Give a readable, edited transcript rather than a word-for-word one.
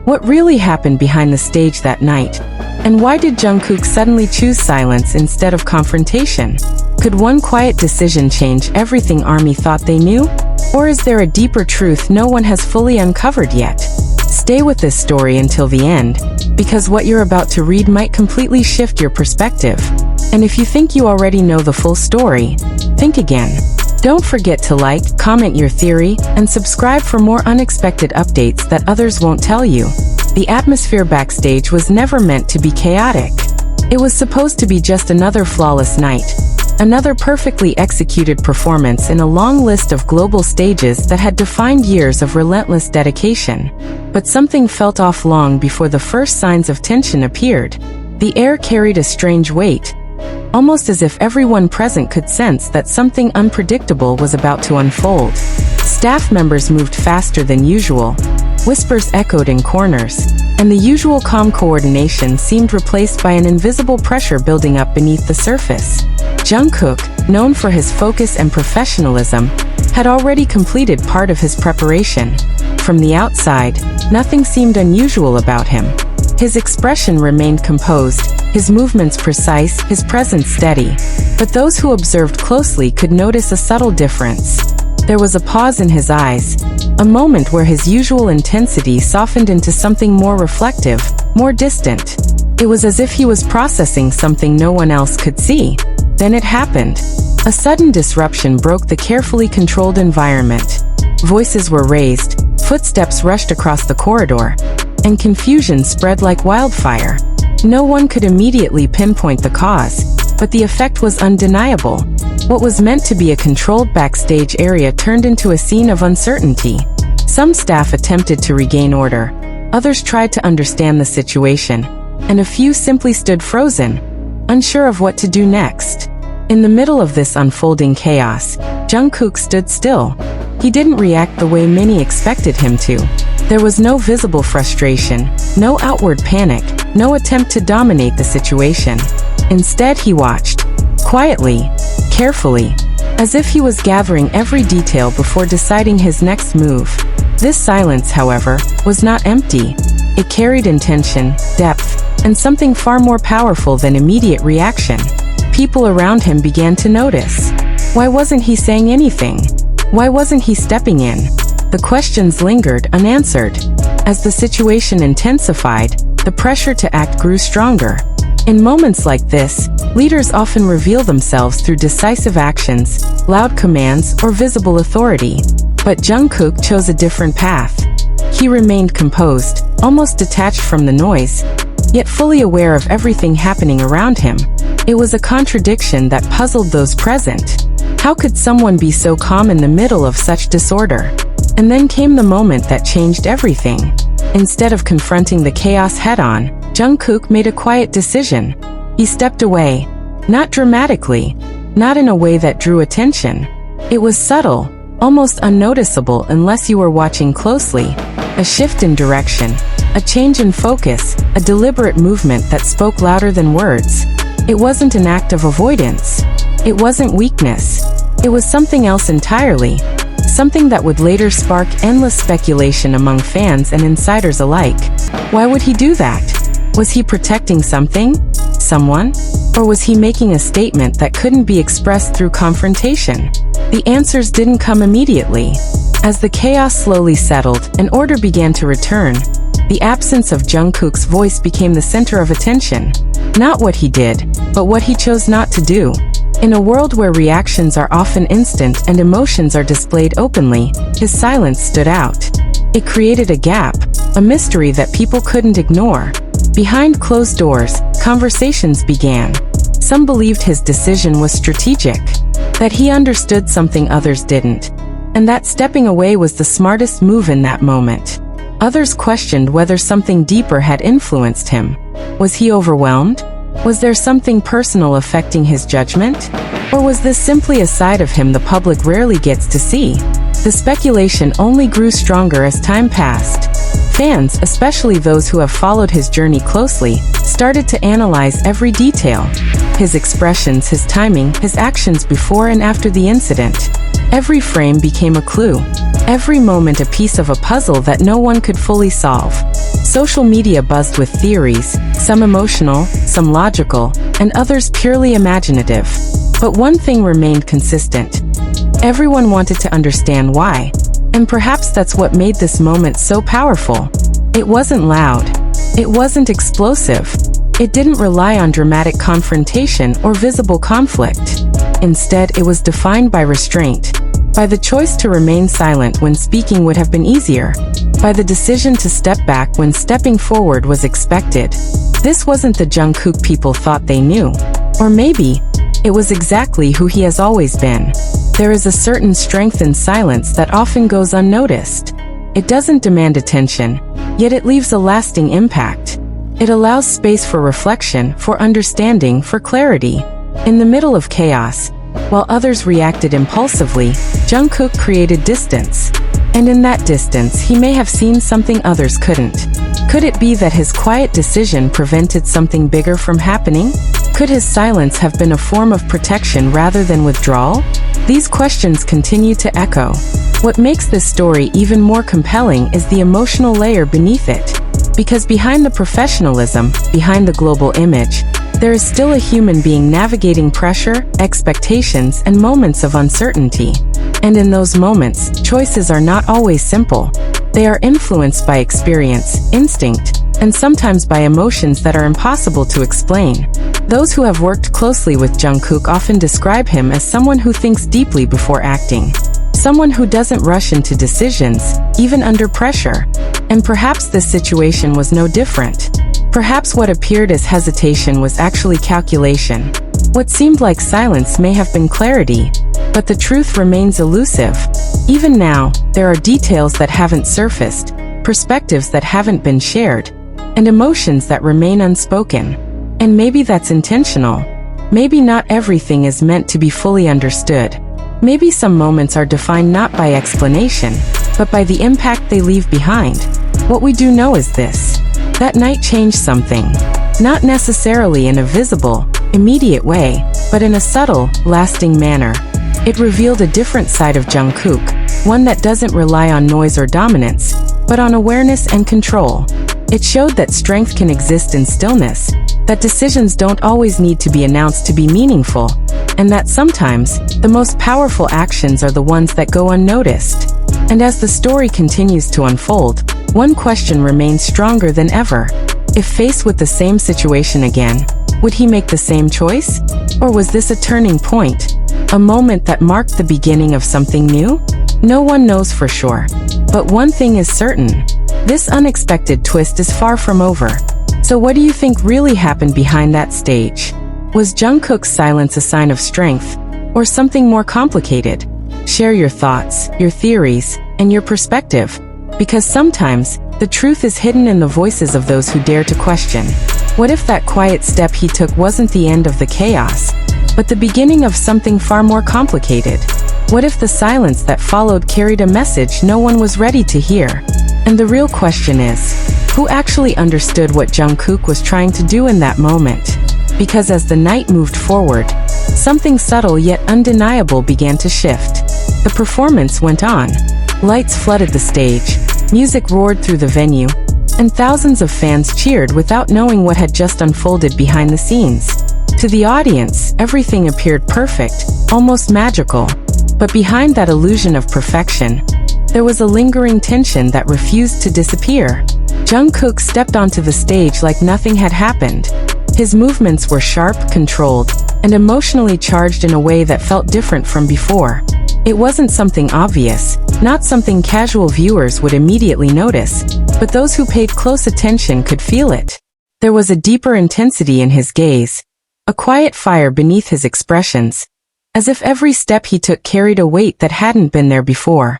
What really happened behind the stage that night? And why did Jungkook suddenly choose silence instead of confrontation? Could one quiet decision change everything ARMY thought they knew? Or is there a deeper truth no one has fully uncovered yet? Stay with this story until the end, because what you're about to read might completely shift your perspective. And if you think you already know the full story, think again. Don't forget to like, comment your theory, and subscribe for more unexpected updates that others won't tell you. The atmosphere backstage was never meant to be chaotic. It was supposed to be just another flawless night. Another perfectly executed performance in a long list of global stages that had defined years of relentless dedication. But something felt off long before the first signs of tension appeared. The air carried a strange weight, almost as if everyone present could sense that something unpredictable was about to unfold. Staff members moved faster than usual. Whispers echoed in corners, and the usual calm coordination seemed replaced by an invisible pressure building up beneath the surface. Jungkook, known for his focus and professionalism, had already completed part of his preparation. From the outside, nothing seemed unusual about him. His expression remained composed, his movements precise, his presence steady. But those who observed closely could notice a subtle difference. There was a pause in his eyes, a moment where his usual intensity softened into something more reflective, more distant. It was as if he was processing something no one else could see. Then it happened. A sudden disruption broke the carefully controlled environment. Voices were raised, footsteps rushed across the corridor, and confusion spread like wildfire. No one could immediately pinpoint the cause, but the effect was undeniable. What was meant to be a controlled backstage area turned into a scene of uncertainty. Some staff attempted to regain order, others tried to understand the situation, and a few simply stood frozen, unsure of what to do next. In the middle of this unfolding chaos, Jungkook stood still. He didn't react the way many expected him to. There was no visible frustration, no outward panic, no attempt to dominate the situation. Instead, he watched, quietly, carefully, as if he was gathering every detail before deciding his next move. This silence, however, was not empty. It carried intention, depth, and something far more powerful than immediate reaction. People around him began to notice. Why wasn't he saying anything? Why wasn't he stepping in? The questions lingered unanswered. As the situation intensified, the pressure to act grew stronger. In moments like this, leaders often reveal themselves through decisive actions, loud commands, or visible authority. But Jungkook chose a different path. He remained composed, almost detached from the noise, yet fully aware of everything happening around him. It was a contradiction that puzzled those present. How could someone be so calm in the middle of such disorder? And then came the moment that changed everything. Instead of confronting the chaos head-on, Jungkook made a quiet decision. He stepped away. Not dramatically, not in a way that drew attention. It was subtle, almost unnoticeable unless you were watching closely. A shift in direction, a change in focus, a deliberate movement that spoke louder than words. It wasn't an act of avoidance. It wasn't weakness. It was something else entirely. Something that would later spark endless speculation among fans and insiders alike. Why would he do that? Was he protecting something? Someone? Or was he making a statement that couldn't be expressed through confrontation? The answers didn't come immediately. As the chaos slowly settled and order began to return, the absence of Jungkook's voice became the center of attention. Not what he did, but what he chose not to do. In a world where reactions are often instant and emotions are displayed openly, his silence stood out. It created a gap, a mystery that people couldn't ignore. Behind closed doors, conversations began. Some believed his decision was strategic, that he understood something others didn't, and that stepping away was the smartest move in that moment. Others questioned whether something deeper had influenced him. Was he overwhelmed? Was there something personal affecting his judgment? Or was this simply a side of him the public rarely gets to see? The speculation only grew stronger as time passed. Fans, especially those who have followed his journey closely, started to analyze every detail. His expressions, his timing, his actions before and after the incident. Every frame became a clue. Every moment a piece of a puzzle that no one could fully solve. Social media buzzed with theories, some emotional, some logical, and others purely imaginative. But one thing remained consistent. Everyone wanted to understand why. And perhaps that's what made this moment so powerful. It wasn't loud. It wasn't explosive. It didn't rely on dramatic confrontation or visible conflict. Instead, it was defined by restraint, by the choice to remain silent when speaking would have been easier, by the decision to step back when stepping forward was expected. This wasn't the Jungkook people thought they knew. Or maybe, it was exactly who he has always been. There is a certain strength in silence that often goes unnoticed. It doesn't demand attention, yet it leaves a lasting impact. It allows space for reflection, for understanding, for clarity. In the middle of chaos, while others reacted impulsively, Jungkook created distance. And in that distance, he may have seen something others couldn't. Could it be that his quiet decision prevented something bigger from happening? Could his silence have been a form of protection rather than withdrawal? These questions continue to echo. What makes this story even more compelling is the emotional layer beneath it. Because behind the professionalism, behind the global image, there is still a human being navigating pressure, expectations, and moments of uncertainty. And in those moments, choices are not always simple. They are influenced by experience, instinct, and sometimes by emotions that are impossible to explain. Those who have worked closely with Jungkook often describe him as someone who thinks deeply before acting. Someone who doesn't rush into decisions, even under pressure. And perhaps this situation was no different. Perhaps what appeared as hesitation was actually calculation. What seemed like silence may have been clarity. But the truth remains elusive. Even now, there are details that haven't surfaced, perspectives that haven't been shared, and emotions that remain unspoken. And maybe that's intentional. Maybe not everything is meant to be fully understood. Maybe some moments are defined not by explanation, but by the impact they leave behind. What we do know is this. That night changed something. Not necessarily in a visible, immediate way, but in a subtle, lasting manner. It revealed a different side of Jungkook, one that doesn't rely on noise or dominance, but on awareness and control. It showed that strength can exist in stillness, that decisions don't always need to be announced to be meaningful, and that sometimes, the most powerful actions are the ones that go unnoticed. And as the story continues to unfold, one question remains stronger than ever. If faced with the same situation again, would he make the same choice? Or was this a turning point? A moment that marked the beginning of something new? No one knows for sure. But one thing is certain. This unexpected twist is far from over. So what do you think really happened behind that stage? Was Jungkook's silence a sign of strength, or something more complicated? Share your thoughts, your theories, and your perspective. Because sometimes, the truth is hidden in the voices of those who dare to question. What if that quiet step he took wasn't the end of the chaos, but the beginning of something far more complicated? What if the silence that followed carried a message no one was ready to hear? And the real question is, who actually understood what Jungkook was trying to do in that moment? Because as the night moved forward, something subtle yet undeniable began to shift. The performance went on. Lights flooded the stage, music roared through the venue, and thousands of fans cheered without knowing what had just unfolded behind the scenes. To the audience, everything appeared perfect, almost magical. But behind that illusion of perfection, there was a lingering tension that refused to disappear. Jungkook stepped onto the stage like nothing had happened. His movements were sharp, controlled, and emotionally charged in a way that felt different from before. It wasn't something obvious, not something casual viewers would immediately notice, but those who paid close attention could feel it. There was a deeper intensity in his gaze, a quiet fire beneath his expressions, as if every step he took carried a weight that hadn't been there before.